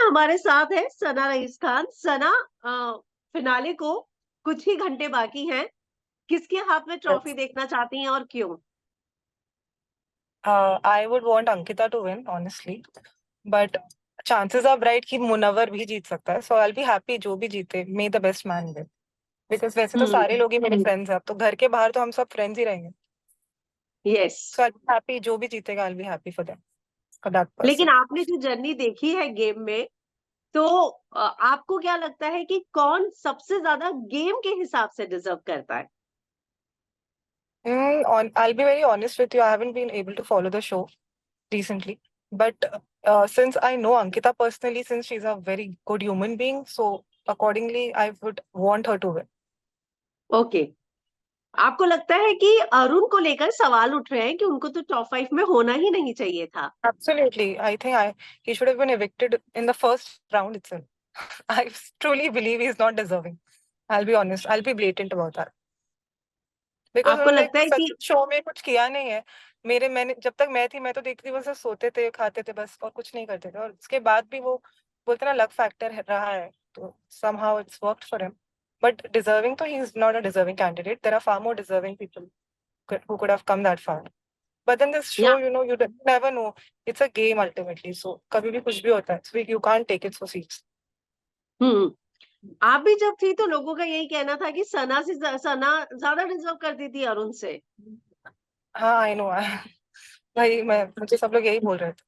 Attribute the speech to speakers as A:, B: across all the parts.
A: हमारे साथ है सना रईस खान। सना, फिनाले को कुछ ही घंटे बाकी हैं। किसके हाथ में ट्रॉफी
B: Yes.
A: देखना चाहती हैं और क्यों?
B: I would want Ankita to win, honestly. But chances are bright कि मुनव्वर भी जीत सकता है. So I'll be happy जो भी जीते. May the best man win. Because वैसे तो सारे लोग ही मेरे फ्रेंड्स हैं. अब तो घर के बाहर तो हम सब फ्रेंड्स ही रहेंगे.
A: Yes.
B: So I'll be happy जो भी जीतेगा. I'll be happy for them, for that person.
A: लेकिन आपने जो जर्नी देखी है गेम में, तो आपको क्या लगता है कि कौन सबसे ज्यादा गेम के हिसाब से डिजर्व करता है?
B: I'll be very honest with you. I haven't been able to follow the show recently. But since I know Ankita personally, since she's a very good human being, so accordingly, I would want her to win.
A: Okay. आपको लगता है कि अरुण को लेकर सवाल उठ रहे हैं कि उनको तो टॉप 5 में होना ही नहीं चाहिए था?
B: Absolutely. I think he should have been evicted in the first round itself. I truly believe he's not deserving. I'll be honest. I'll be blatant about that. Because
A: आपको
B: उन्होंने
A: लगता है
B: सच
A: कि
B: शो में कुछ किया नहीं है। मैंने जब तक मैं थी मैं तो देखती थी बस सोते थे, खाते थे बस और कुछ नहीं करते थे और उसके बाद भी वो बोलते ना लक फैक्टर रहा है तो somehow it's worked for him. But deserving तो he is not a deserving candidate. There are far more deserving people who could have come that far. But then this
A: या
B: show, you never know. It's a game ultimately. So कभी भी कुछ भी होता है. So you can't take it so serious.
A: हम्म आप भी जब थी तो लोगों का यही कहना था कि सना ज्यादा डिजर्व करती थी अरुण से।
B: हाँ, I know. भाई मुझे सब लोग यही बोल रहे थे.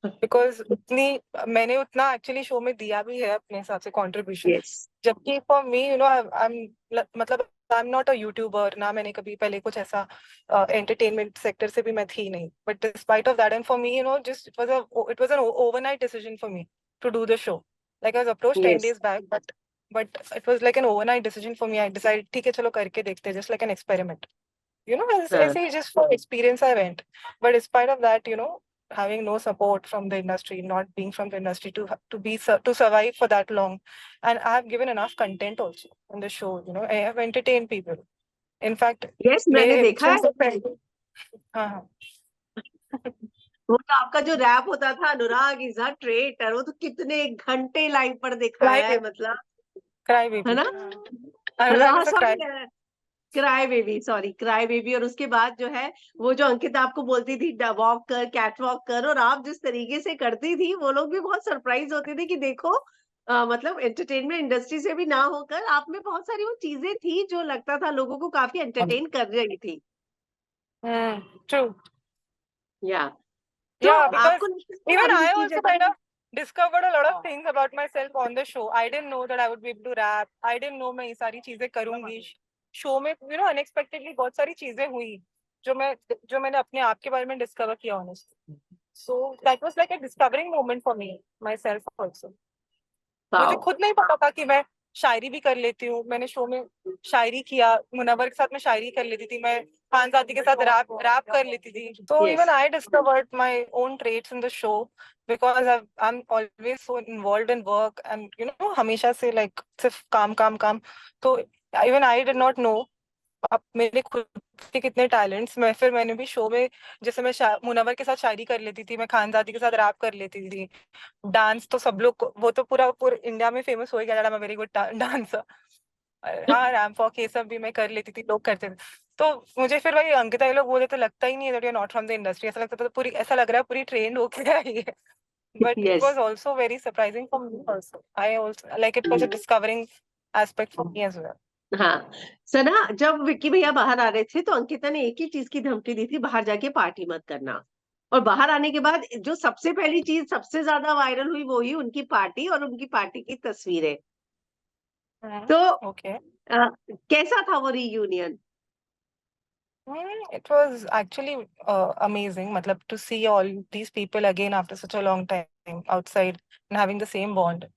B: बिकॉज उतनी मैंने उतना एक्चुअली शो में दिया भी है अपने हिसाब से कंट्रीब्यूशन.
A: यस।
B: जबकि फॉर मी आई एम मतलब I am not a YouTuber ना मैंने कभी पहले कुछ ऐसा एंटरटेनमेंट सेक्टर से भी मैं थी नहीं. But despite of that and for me just it was an overnight decision for me to do the show. Like I was approach 10
A: yes
B: days back but it was like an overnight decision for me. I decide ठीक है चलो करके देखते हैं just like an experiment.
A: हाँ
B: ऐसे ही just for experience I went. But in spite of that, having no support from the industry, not being from the industry to survive for that long, and I have given enough content also on the show. I have entertained people. In fact,
A: yes मैंने
B: मेरे
A: देखा
B: elections
A: है।
B: से पहले हाँ हाँ
A: वो तो आपका जो रैप होता था, अनुराग इज अ ट्रेटर, वो तो कितने घंटे लाइव पर
B: क्राई
A: दिखाया है, मतलब।
B: क्राई
A: है
B: बेबी
A: ना?
B: Anurag is a
A: sorry,
B: cry.
A: Cry baby, sorry cry baby. और उसके बाद जो है, वो जो अंकिता आपको बोलती थी वॉक कर, कैट वॉक कर, और आप जिस तरीके से करती थी, वो लोग भी बहुत सरप्राइज होते थे कि देखो, मतलब एंटरटेनमेंट इंडस्ट्री से भी ना होकर आप में बहुत सारी वो चीजें थी जो लगता था लोगों को काफी एंटरटेन कर रही थी।
B: True.
A: या तो
B: Yeah, because
A: आपको लगता है कि
B: even
A: अरुण
B: I
A: की
B: also kind
A: जगह?
B: of discovered a lot of things about myself on the show. I didn't know that I would be able to rap. I didn't know मैं ये सारी चीजें करूंगी. शो में unexpectedly बहुत सारी चीजें हुई जो मैंने अपने आप के बारे में डिस्कवर किया honestly. So that was like a discovering moment for me myself also. मुझे
A: वाओ।
B: खुद नहीं पता था कि मैं शायरी भी कर लेती हूँ. मैंने शो में शायरी किया. मुनव्वर के साथ मैं शायरी कर लेती थी. मैं खानजादी के साथ रैप रैप कर लेती थी. तो
A: yes.
B: Even I discovered my own traits in the show because I am always so involved in work and हमेशा से लाइक सिर्फ काम काम काम. तो even I did not know अब मेरे खुद के कितने टैलेंट्स. मैंने भी शो में जैसे मैं मुनव्वर के साथ शायरी कर लेती थी. मैं खानजादी के साथ रैप कर लेती थी. डांस तो सब लोग वो तो पूरा इंडिया में फेमस हो ही गया. मैं वेरी गुड डांसर. हाँ रैम्प वॉक ये सब भी मैं कर लेती थी. लोग करते थे. तो मुझे फिर वही अंकिता ये लोग बोले तो लगता ही नहीं है that you are not from the industry. ऐसा लगता था तो पूरी ऐसा लग रहा है पूरी ट्रेंड होके आई है. But it
A: yes.
B: Was also very surprising for me also. I also like it was a discovering aspect for me as well.
A: हाँ। सना, जब विक्की भैया बाहर आ रहे थे तो अंकिता ने एक ही चीज की धमकी दी थी, बाहर जाके पार्टी मत करना। और बाहर आने के बाद जो सबसे पहली चीज सबसे ज्यादा वायरल हुई, वो ही उनकी पार्टी और उनकी पार्टी की तस्वीरें। तो
B: ओके.
A: कैसा था वो reunion?
B: It was actually amazing. Matlab, to see all these people again after such a long time outside and having the same bond.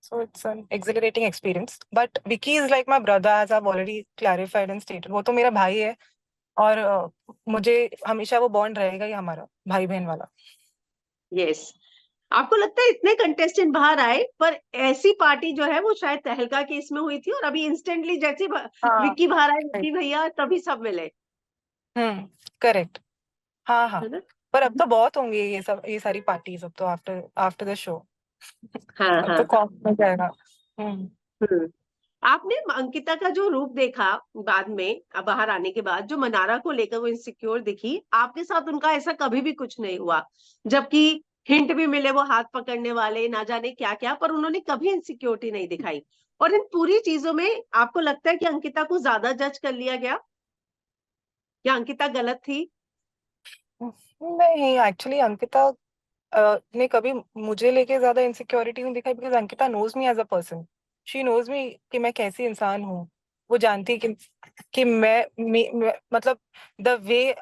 B: So it's an exhilarating experience. But Vicky is like my brother, as I've already clarified and stated. वो तो मेरा भाई है और मुझे हमेशा वो bond रहेगा ही हमारा भाई बहन वाला.
A: यस। आपको लगता है इतने कंटेस्टेंट बाहर आए, पर ऐसी पार्टी जो है वो शायद तहलका के इसमें हुई थी, और अभी इंस्टेंटली जैसे
B: हाँ.
A: विक्की बाहर आए, विक्की भैया, तभी सब मिले।
B: करेक्ट. हाँ हाँ.
A: है ना?
B: पर अब तो बहुत होंगे ये सारी पार्टीज अब तो आफ्टर आफ्टर द शो.
A: हाँ
B: अब तो
A: हाँ।
B: कॉम हो जाएगा।
A: हम्म। आपने अंकिता का जो रूप देखा बाद में, अब बाहर आने के बाद, जो मनारा को लेकर वो इनसिक्योर दिखी, आपके साथ उनका ऐसा कभी भी कुछ नहीं हुआ, जबकि हिंट भी मिले वो हाथ पकड़ने वाले, ना जाने क्या क्या, पर उन्होंने कभी इनसिक्योरिटी नहीं दिखाई। और इन पूरी चीजों में आपको लगता है कि अंकिता को ज्यादा जज कर लिया गया, या अंकिता गलत थी?
B: नहीं, एक्चुअली अंकिता ने कभी मुझे लेके ज्यादा इनसिक्योरिटी नहीं दिखाई, because Ankita knows me as a person. She knows me कि मैं कैसी इंसान हूँ। वो जानती है कि मतलब द वे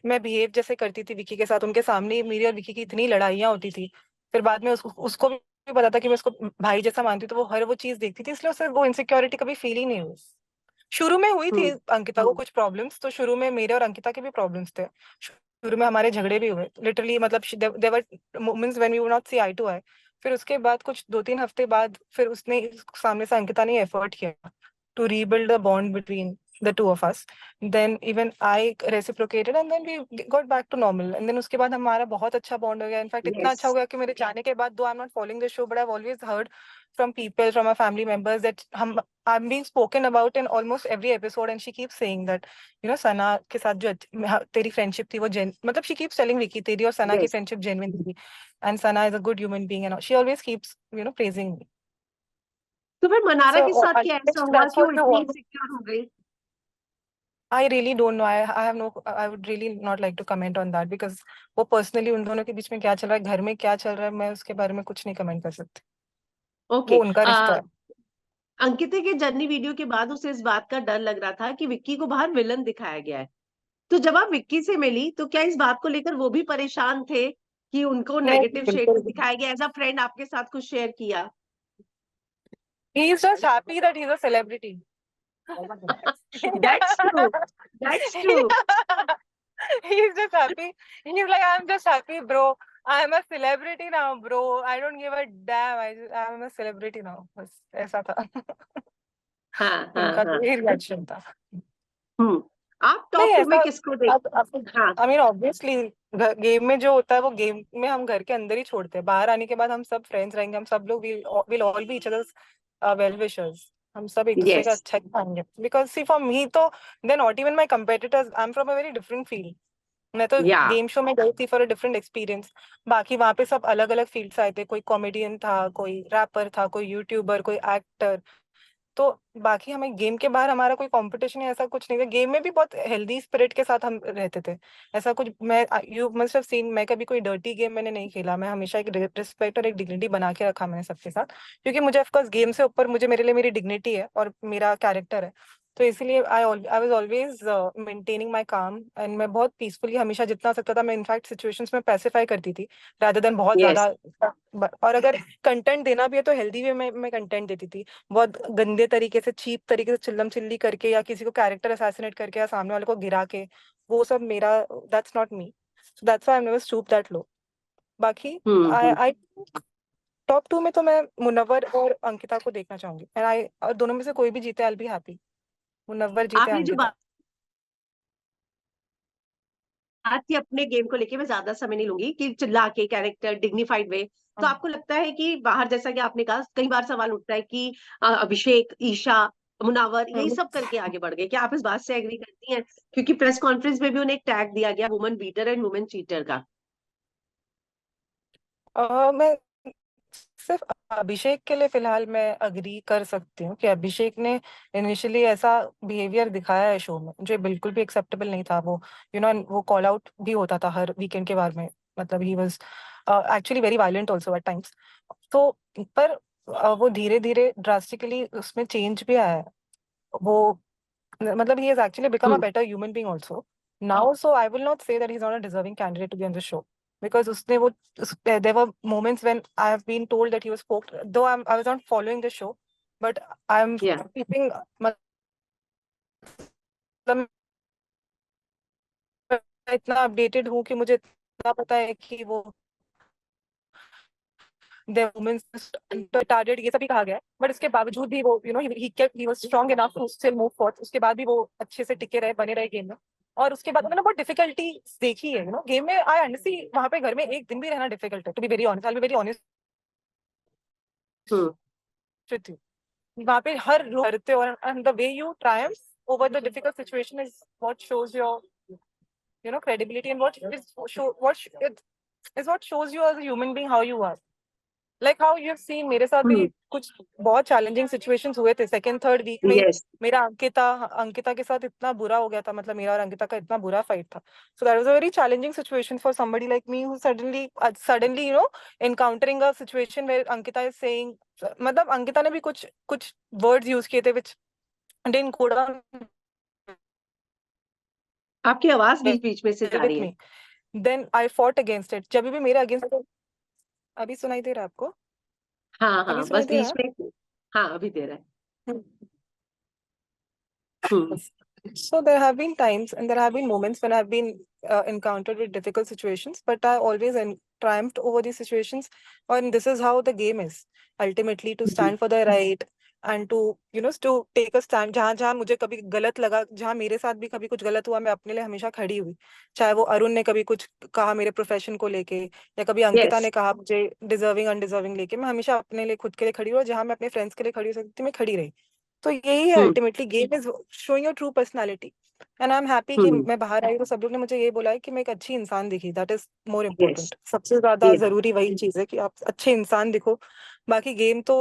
B: मैं बिहेव जैसे करती थी विकी के साथ, उनके सामने मेरी और विकी की इतनी लड़ाइयाँ होती थी। फिर बाद में उसको भी पता था कि मैं उसको भाई जैसा मानती हूँ, तो वो हर वो चीज देखती थी, इसलिए उसे वो इनसिक्योरिटी कभी फील ही नहीं हुई। शुरू में हुई थी
A: हम्म।
B: अंकिता को कुछ प्रॉब्लम्स, तो शुरू में मेरे और अंकिता के भी प्रॉब्लम्स थे। शुरू में हमारे झगड़े भी हुए लिटरली, मतलब there were moments when we were not see eye to eye. फिर उसके बाद कुछ 2-3 हफ्ते बाद फिर उसने सामने से अंकिता ने एफर्ट किया to rebuild the bond between the two of us. Then even I reciprocated and then we got back to normal. And then उसके बाद हमारा बहुत अच्छा bond हो गया. In fact इतना
A: यस।
B: अच्छा हो गया कि मेरे जाने के बाद, though I'm not following the show, but I've always heard from people, from our family members that I'm being spoken about in almost every episode, and she keeps saying that, सना के साथ जो तेरी फ्रेंडशिप थी वो मतलब she keeps telling Vicky तेरी और सना की
A: यस।
B: फ्रेंडशिप genuine थी, and Sana is a good human being, and she always keeps praising me.
A: तो फिर मनारा
B: So
A: के साथ
B: I
A: क्या ऐसा
B: guess
A: हुआ
B: that's
A: कि वो
B: what you
A: इतनी
B: want.
A: इनसिक्योर हो गई?
B: I really don't know. I have no. I would really not like to comment on that because वो personally उन दोनों के बीच में क्या चल रहा है, घर में क्या चल रहा है, मैं उसके बारे में कुछ नहीं कमेंट कर सकती।
A: ओके।
B: वो उनका रिश्ता है।
A: अंकिता के जर्नी वीडियो के बाद उसे इस बात का डर लग रहा था कि विक्की को बाहर विलन दिखाया गया है। तो जब आप विक्की से मिली तो क्या इस बात को लेकर वो भी परेशान थे कि उनको
B: नहीं,
A: नेगेटिव शेड
B: बिल्कुल
A: में
B: भी।
A: दिखाया गया? एज अ फ्रेंड आपके साथ कुछ शेयर किया?
B: He is just happy that he's a celebrity.
A: That's true. That's true.
B: He's just happy. He's like, I'm just happy, bro. I'm a celebrity now, bro. I don't give a damn. I'm a celebrity now. बस ऐसा था।
A: हाँ हाँ
B: उनका
A: हाँ।
B: तो यही reaction था।
A: हम्म। आप
B: नहीं
A: टॉप टू
B: ऐसा,
A: में किसको देख?
B: अब
A: हाँ।
B: आई मीन ऑब्वियसली गेम में जो होता है वो गेम में हम घर के अंदर ही छोड़ते हैं, बाहर आने के बाद हम सब फ्रेंड्स रहेंगे, हम सब लोग will all B each others well wishers. हम सब एक दूसरे का
A: यस।
B: अच्छा ही चाहेंगे, बिकॉज सी फॉर मी तो they not even my competitors, I am from a very different field. मैं तो
A: या।
B: गेम शो में गई थी फॉर अ डिफरेंट एक्सपीरियंस। बाकी वहां पे सब अलग अलग फील्ड्स आए थे, कोई कॉमेडियन था, कोई रैपर था, कोई यूट्यूबर, कोई एक्टर। तो बाकी हमें गेम के बाहर हमारा कोई कंपटीशन ऐसा कुछ नहीं था। गेम में भी बहुत हेल्दी स्पिरिट के साथ हम रहते थे। ऐसा कुछ मैं यू मस्ट हैव सीन, मैं कभी कोई डर्टी गेम मैंने नहीं खेला। मैं हमेशा एक रिस्पेक्ट और एक डिग्निटी बना के रखा मैंने सबके साथ, क्योंकि मुझे ऑफकोर्स गेम से ऊपर मुझे मेरे लिए मेरी डिग्निटी है और मेरा कैरेक्टर है। तो इसीलिए I was always maintaining my काम, एंड मैं बहुत पीसफुली हमेशा जितना सकता था मैं इनफैक्ट सिचुएशंस में पैसिफाई करती थी रादर देन बहुत
A: यस।
B: ज्यादा। और अगर कंटेंट देना भी है तो हेल्दी वे में मैं कंटेंट देती थी। बहुत गंदे तरीके से, चीप तरीके से चिल्लम चिल्ली करके या किसी को कैरेक्टर असैसिनेट करके या सामने वाले को गिरा के, वो सब मेरा, that's not me. So that's why I never stoop that low. बाकी आई
A: हम्म।
B: आई टॉप 2 में तो मैं मुनव्वर और अंकिता को देखना चाहूंगी, एंड आई, और दोनों में से कोई भी जीते आई बी हैप्पी। मुनव्वर जीते,
A: आपने जो
B: अंकिता।
A: बात की अपने गेम को लेके, मैं ज्यादा समय नहीं लूंगी, कि चिल्ला के कैरेक्टर डिग्निफाइड वे, तो
B: हम्म।
A: आपको लगता है कि बाहर, जैसा कि आपने कहा, कई बार सवाल उठता है कि अभिषेक, ईशा, मुनावर यही
B: हम्म।
A: सब करके आगे बढ़ गए, क्या आप इस बात से एग्री करती हैं? क्योंकि प्रेस कॉन्फ्रेंस में भी उन्हें एक टैग दिया गया, woman beater and woman cheater का।
B: मैं सिर्फ अभिषेक के लिए फिलहाल मैं अग्री कर सकती हूँ कि अभिषेक ने इनिशियली ऐसा बिहेवियर दिखाया है शो में जो बिल्कुल भी एक्सेप्टेबल नहीं था। वो वो कॉल आउट भी होता था हर वीकेंड के बारे में। मतलब he was actually very violent also at times. तो पर वो धीरे धीरे ड्रास्टिकली उसमें चेंज भी आया है। वो मतलब he has actually become a
A: hmm.
B: better human being also now, so I will not say that he's not a deserving candidate to be on the show, because उसने वो there were moments when I have been told that he was poked, though I was not following the show, but I'm
A: या।
B: keeping, मतलब मैं इतना updated हूँ कि मुझे इतना पता है कि वो the women's टारगेट ये सभी कहा गया है, बट इसके बावजूद भी वो he was strong enough to still move forth। उसके बाद भी वो अच्छे से टिके रहे, बने रहे गेम में। और उसके बाद मैंने बहुत डिफिकल्टी देखी है गेम में। आई अंडरस्टैंड वहां पे घर में एक दिन भी रहना डिफिकल्ट है, to be very honest, I will be very honest with you. वहाँ पे हर करते और and the way you triumph over the difficult situation is what shows your credibility, and what is what shows you as a human being how you are. Like how you've seen मेरे साथ भी कुछ बहुत challenging situations हुए थे second third week में.
A: Yes.
B: मेरा अंकिता के साथ इतना बुरा हो गया था, मतलब मेरा और अंकिता का इतना बुरा फाइट था. So that was a very challenging situation for somebody like me who suddenly encountering a situation where Ankita is saying, मतलब अंकिता ने भी कुछ वर्ड्स यूज किए थे which didn't go down
A: आपकी आवाज बीच बीच में से जा
B: with
A: रही है.
B: me. Then I fought against it. जब भी मेरे अगेंस्ट, अभी सुनाई दे रहा है आपको?
A: हाँ
B: अभी
A: हाँ,
B: सुनाई
A: बस
B: दे रहा
A: बीच
B: है?
A: में. हाँ, अभी दे रहा है.
B: So there have been times and there have been moments when I've been encountered with difficult situations, but I always triumphed over these situations. And this is how the game is. Ultimately, to stand for the right and to to take a stand. जहाँ जहाँ मुझे कभी गलत लगा, जहाँ मेरे साथ भी कभी कुछ गलत हुआ, मैं अपने लिए हमेशा खड़ी हुई. चाहे वो अरुण ने कभी कुछ कहा मेरे प्रोफेशन को लेके, या कभी अंकिता
A: Yes.
B: ने कहा मुझे डिजर्विंग अनडिजर्विंग लेके, मैं हमेशा अपने लिए खुद के लिए खड़ी हुई. और जहाँ मैं अपने फ्रेंड्स के लिए खड़ी हो सकती थी, मैं खड़ी रही. तो यही है ultimately, game is showing your true personality. And I am happy कि मैं बाहर आई तो सब लोग ने मुझे ये बोला है कि मैं एक अच्छी इंसान दिखी. That is more
A: Yes.
B: Important. सबसे ज्यादा
A: ये
B: जरूरी वही चीज है कि आप अच्छे इंसान दिखो. बाकी गेम तो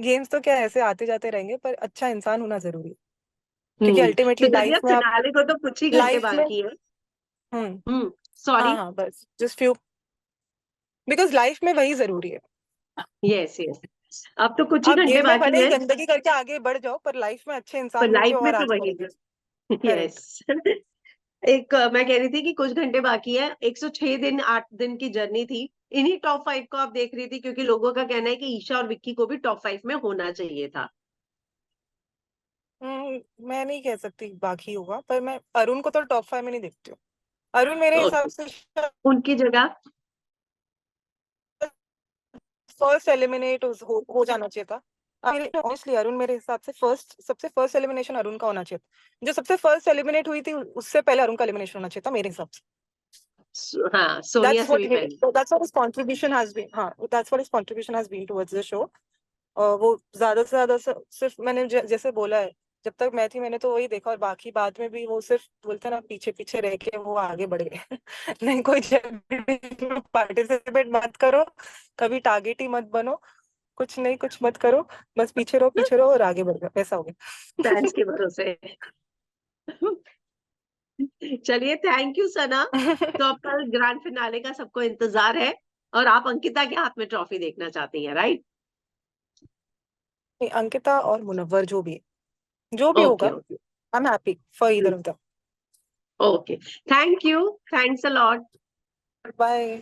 B: गेम्स तो क्या ऐसे आते जाते रहेंगे, पर अच्छा इंसान होना जरूरी है. क्योंकि
A: तो
B: अल्टीमेटली
A: चलिए,
B: लाइफ में आप
A: फिनाले को तो कुछ ही घंटे
B: लाइफ में
A: बाकी है.
B: हाँ
A: सॉरी.
B: हाँ, बस जस्ट फ्यू, बिकॉज लाइफ में वही जरूरी है.
A: Yes yes. अब तो कुछ ही
B: आप
A: घंटे
B: गेम में
A: बाकी
B: भले ही
A: है.
B: गंदगी करके आगे बढ़ जाओ, पर लाइफ में अच्छे
A: पर
B: इंसान बन के
A: लाइफ में
B: और
A: तो
B: आगे
A: वही
B: बढ़ोगे.
A: है.
B: करेक्ट.
A: यस. एक मैं कह रही थी कि कुछ घंटे बाकी है. 106 दिन, 8 दिन की जर्नी थी. इन्हीं टॉप 5 को आप देख रही थी, क्योंकि लोगों का कहना है कि ईशा और विक्की को भी टॉप 5 में होना चाहिए था.
B: मैं नहीं कह सकती बाकी होगा, पर मैं अरुण को तो टॉप 5 में नहीं देखती हूँ. अरुण मेरे हिसाब
A: ओके.
B: से
A: उनकी जगह.
B: फर्स्ट एलिमिनेट हो जाना चाहिए था. ऑनेस्टली अरुण मेरे हिसाब से सबसे फर्स्ट एलिमिनेशन अरुण का होना चाहिए था. जो सबसे फर्स्ट एलिमिनेट हुई थी उससे पहले अरुण का एलिमिनेशन होना चाहिए था मेरे हिसाब से.
A: हाँ, सोनिया से भी पहले.
B: That's what his contribution has been. हाँ, that's what his contribution has been towards the show. वो ज्यादा से ज्यादा सिर्फ मैंने जैसे बोला है, जब तक मैं थी मैंने तो वही देखा. और बाकी बाद में भी वो सिर्फ बोलते ना पीछे पीछे रह के वो आगे बढ़ गए. नहीं, कोई पार्टिसिपेट मत करो, कभी टारगेट ही मत बनो, कुछ नहीं कुछ मत करो, बस पीछे रहो और आगे बढ़ गए, ऐसा हो गया.
A: फैंस के भरोसे. चलिए, थैंक यू सना. तो अब कल ग्रैंड फिनाले का सबको इंतजार है, और आप अंकिता के हाथ में ट्रॉफी देखना चाहती हैं, राइट?
B: अंकिता और मुनव्वर जो भी
A: ओके
B: होगा,
A: okay.
B: I am happy for either of them.
A: Okay. Thank you. Thanks a lot.
B: Bye.